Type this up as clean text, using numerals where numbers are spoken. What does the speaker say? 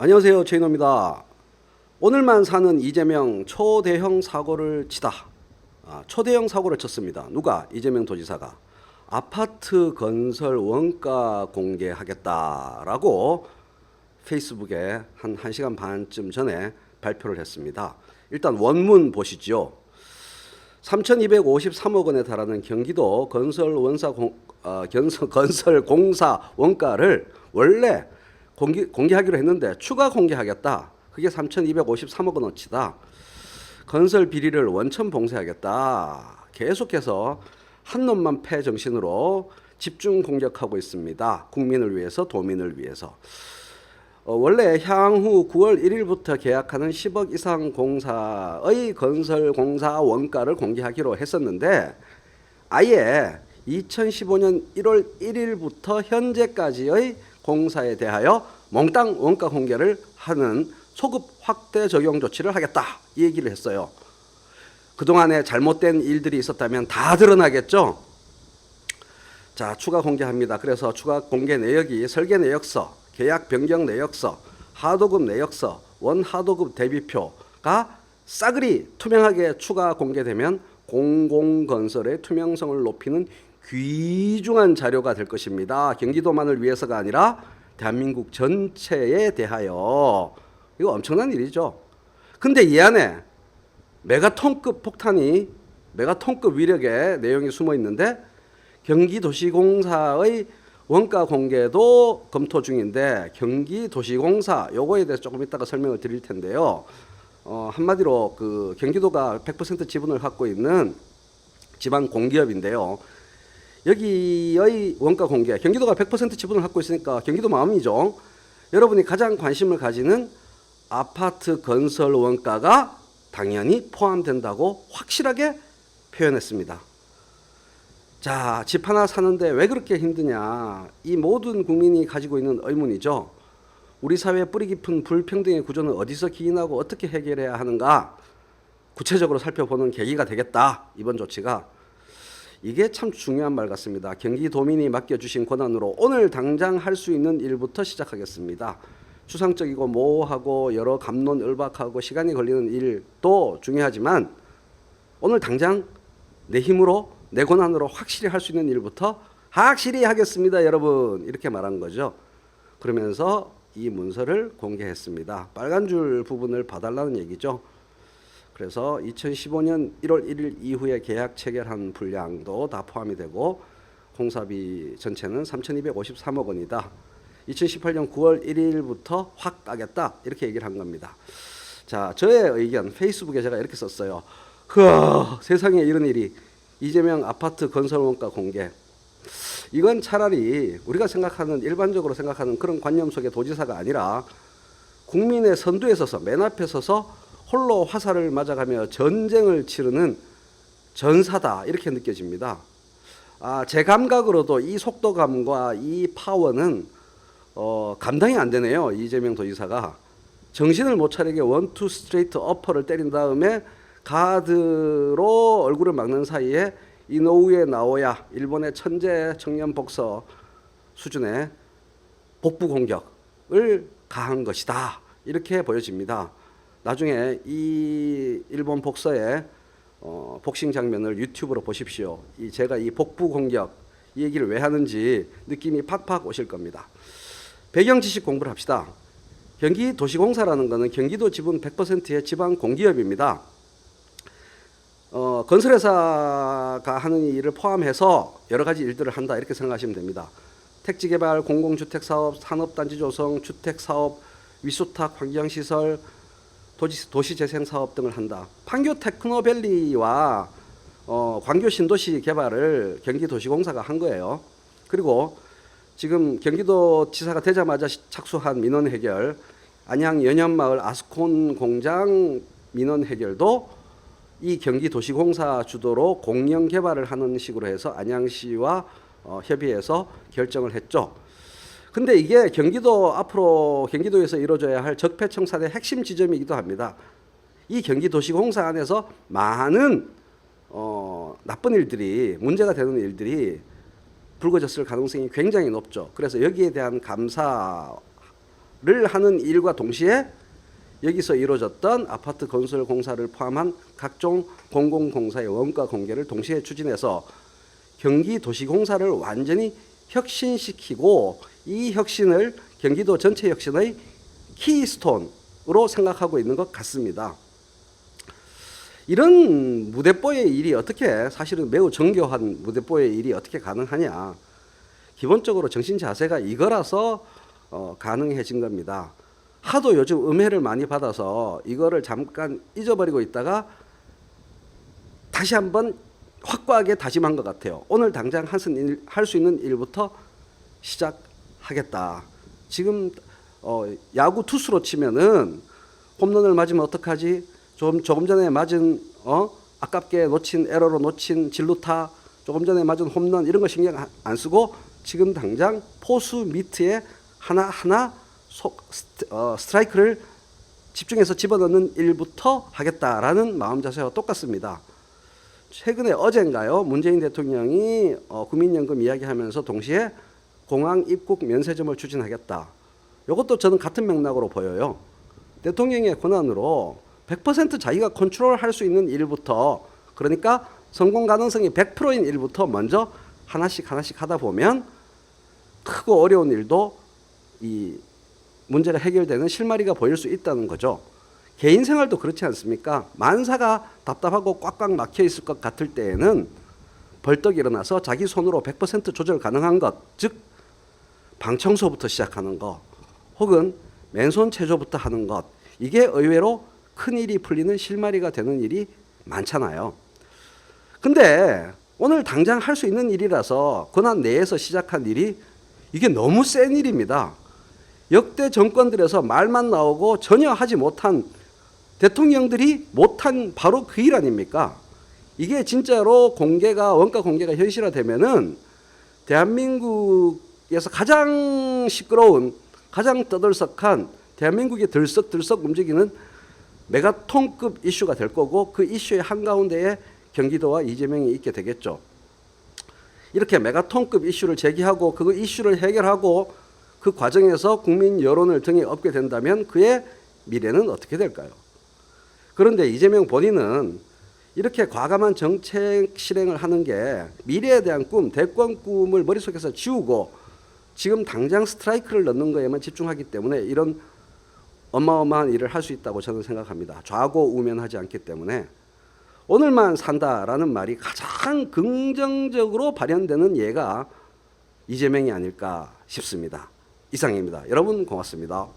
안녕하세요, 최인호입니다. 오늘만 사는 이재명 초대형 사고를 치다. 초대형 사고를 쳤습니다. 누가? 이재명 도지사가 아파트 건설 원가 공개하겠다라고 페이스북에 한 1시간 반쯤 전에 발표를 했습니다. 일단 원문 보시죠. 3,253억 원에 달하는 경기도 건설공사 원가를 원래 공개하기로 했는데 추가 공개하겠다. 그게 3,253억 원어치다. 건설 비리를 원천 봉쇄하겠다. 계속해서 한 놈만 패 정신으로 집중 공격하고 있습니다. 국민을 위해서, 도민을 위해서. 원래 향후 9월 1일부터 계약하는 10억 이상 공사의 건설 공사 원가를 공개하기로 했었는데 아예 2015년 1월 1일부터 현재까지의 공사에 대하여 몽땅 원가 공개를 하는 소급 확대 적용 조치를 하겠다 이 얘기를 했어요. 그동안에 잘못된 일들이 있었다면 다 드러나겠죠. 자, 추가 공개합니다. 그래서 추가 공개 내역이 설계 내역서, 계약 변경 내역서, 하도급 내역서, 원하도급 대비표가 싸그리 투명하게 추가 공개되면 공공건설의 투명성을 높이는 귀중한 자료가 될 것입니다. 경기도만을 위해서가 아니라 대한민국 전체에 대하여. 이거 엄청난 일이죠. 근데 이 안에 메가톤급 폭탄이, 메가톤급 위력의 내용이 숨어 있는데 경기도시공사의 원가 공개도 검토 중인데 경기도시공사 요거에 대해서 조금 이따가 설명을 드릴 텐데요. 한마디로 그 경기도가 100% 지분을 갖고 있는 지방 공기업인데요. 여기의 원가 공개, 경기도가 100% 지분을 갖고 있으니까 경기도 마음이죠. 여러분이 가장 관심을 가지는 아파트 건설 원가가 당연히 포함된다고 확실하게 표현했습니다. 자, 집 하나 사는데 왜 그렇게 힘드냐? 이 모든 국민이 가지고 있는 의문이죠. 우리 사회의 뿌리 깊은 불평등의 구조는 어디서 기인하고 어떻게 해결해야 하는가? 구체적으로 살펴보는 계기가 되겠다. 이번 조치가. 이게 참 중요한 말 같습니다. 경기도민이 맡겨주신 권한으로 오늘 당장 할 수 있는 일부터 시작하겠습니다. 추상적이고 모호하고 여러 갑론을박하고 시간이 걸리는 일도 중요하지만 오늘 당장 내 힘으로 내 권한으로 확실히 할 수 있는 일부터 확실히 하겠습니다. 여러분 이렇게 말한 거죠. 그러면서 이 문서를 공개했습니다. 빨간 줄 부분을 봐달라는 얘기죠. 그래서 2015년 1월 1일 이후에 계약 체결한 분량도 다 포함이 되고 공사비 전체는 3,253억 원이다. 2018년 9월 1일부터 확 따겠다. 이렇게 얘기를 한 겁니다. 자, 저의 의견 페이스북에 제가 이렇게 썼어요. 세상에 이런 일이. 이재명 아파트 건설 원가 공개. 이건 차라리 우리가 생각하는 일반적으로 생각하는 그런 관념 속의 도지사가 아니라 국민의 선두에 서서 맨 앞에 서서 홀로 화살을 맞아가며 전쟁을 치르는 전사다 이렇게 느껴집니다. 제 감각으로도 이 속도감과 이 파워는 감당이 안 되네요. 이재명 도지사가 정신을 못 차리게 원투 스트레이트 어퍼를 때린 다음에 가드로 얼굴을 막는 사이에 이노우에 나오야 일본의 천재 청년 복서 수준의 복부 공격을 가한 것이다 이렇게 보여집니다. 나중에 이 일본 복서의 복싱 장면을 유튜브로 보십시오. 제가 이 복부 공격 이 얘기를 왜 하는지 느낌이 팍팍 오실 겁니다. 배경 지식 공부를 합시다. 경기도시공사라는 것은 경기도 지분 100%의 지방 공기업입니다. 건설회사가 하는 일을 포함해서 여러 가지 일들을 한다 이렇게 생각하시면 됩니다. 택지개발, 공공주택사업, 산업단지 조성, 주택사업, 위수탁, 환경시설, 도시재생사업 등을 한다. 판교 테크노밸리와 광교 신도시 개발을 경기도시공사가 한 거예요. 그리고 지금 경기도지사가 되자마자 착수한 민원 해결, 안양 연현마을 아스콘 공장 민원 해결도 이 경기도시공사 주도로 공영 개발을 하는 식으로 해서 안양시와 협의해서 결정을 했죠. 근데 이게 앞으로 경기도에서 이루어져야 할 적폐청산의 핵심 지점이기도 합니다. 이 경기도시공사 안에서 많은 나쁜 일들이, 문제가 되는 일들이 불거졌을 가능성이 굉장히 높죠. 그래서 여기에 대한 감사 하는 일과 동시에 여기서 이루어졌던 아파트 건설 공사를 포함한 각종 공공공사의 원가 공개를 동시에 추진해서 경기도시공사를 완전히 혁신시키고 이 혁신을 경기도 전체 혁신의 키스톤으로 생각하고 있는 것 같습니다. 이런 무대뽀의 일이 어떻게, 사실은 매우 정교한 무대뽀의 일이 어떻게 가능하냐. 기본적으로 정신 자세가 이거라서 가능해진 겁니다. 하도 요즘 음해를 많이 받아서 이거를 잠깐 잊어버리고 있다가 다시 한번 확고하게 다짐한 것 같아요. 오늘 당장 할 수 있는 일부터 시작하겠다. 지금 야구 투수로 치면은 홈런을 맞으면 어떡하지? 조금 전에 맞은 아깝게 놓친 에러로 놓친 진루타, 조금 전에 맞은 홈런 이런 거 신경 안 쓰고 지금 당장 포수 미트에 하나하나 스트라이크를 집중해서 집어넣는 일부터 하겠다라는 마음 자세와 똑같습니다. 최근에 어젠가요, 문재인 대통령이 국민연금 이야기하면서 동시에 공항 입국 면세점을 추진하겠다. 이것도 저는 같은 맥락으로 보여요. 대통령의 권한으로 100% 자기가 컨트롤할 수 있는 일부터, 그러니까 성공 가능성이 100%인 일부터 먼저 하나씩 하다 보면 크고 어려운 일도 이 문제가 해결되는 실마리가 보일 수 있다는 거죠. 개인 생활도 그렇지 않습니까? 만사가 답답하고 꽉꽉 막혀 있을 것 같을 때에는 벌떡 일어나서 자기 손으로 100% 조절 가능한 것, 즉 방 청소부터 시작하는 것, 혹은 맨손 체조부터 하는 것, 이게 의외로 큰 일이 풀리는 실마리가 되는 일이 많잖아요. 근데 오늘 당장 할 수 있는 일이라서 권한 내에서 시작한 일이 이게 너무 센 일입니다. 역대 정권들에서 말만 나오고 전혀 하지 못한 대통령들이 못한 바로 그 일 아닙니까? 이게 진짜로 원가 공개가 현실화되면은 대한민국에서 가장 시끄러운, 가장 떠들썩한, 대한민국이 들썩들썩 움직이는 메가톤급 이슈가 될 거고, 그 이슈의 한가운데에 경기도와 이재명이 있게 되겠죠. 이렇게 메가톤급 이슈를 제기하고 그 이슈를 해결하고 그 과정에서 국민 여론을 등에 업게 된다면 그의 미래는 어떻게 될까요? 그런데 이재명 본인은 이렇게 과감한 정책 실행을 하는 게 미래에 대한 꿈, 대권 꿈을 머릿속에서 지우고 지금 당장 스트라이크를 넣는 거에만 집중하기 때문에 이런 어마어마한 일을 할 수 있다고 저는 생각합니다. 좌고우면하지 않기 때문에 오늘만 산다라는 말이 가장 긍정적으로 발현되는 예가 이재명이 아닐까 싶습니다. 이상입니다. 여러분 고맙습니다.